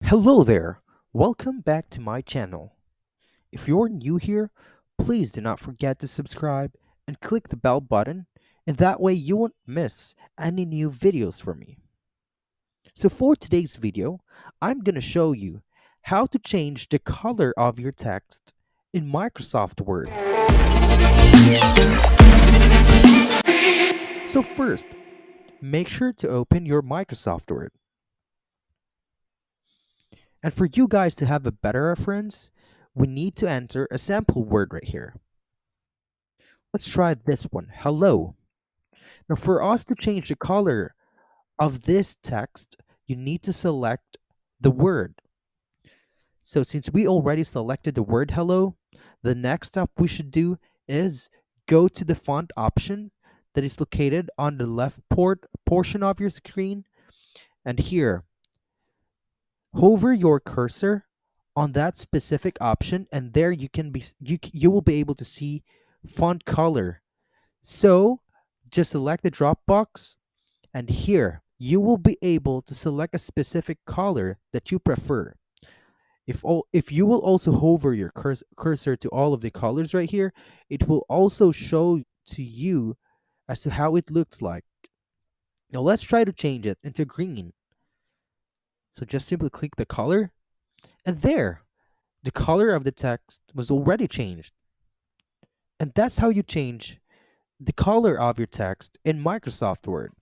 Hello there! Welcome back to my channel. If you're new here, please do not forget to subscribe and click the bell button, and that way you won't miss any new videos from me. So for today's video, I'm going to show you how to change the color of your text in Microsoft Word. So first, make sure to open your Microsoft Word. And for you guys to have a better reference, we need to enter a sample word right here. Let's try this one, hello. Now for us to change the color of this text, you need to select the word. So since we already selected the word hello, the next step we should do is go to the font option that is located on the left portion of your screen, and here, hover your cursor on that specific option, and there you will be able to see font color. So just select the drop box, and here you will be able to select a specific color that you prefer. If you will also hover your cursor to all of the colors right here, it will also show to you as to how it looks like. Now let's try to change it into green. So just simply click the color, and there, the color of the text was already changed. And that's how you change the color of your text in Microsoft Word.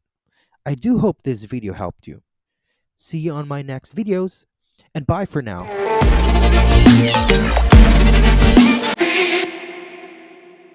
I do hope this video helped you. See you on my next videos, and bye for now.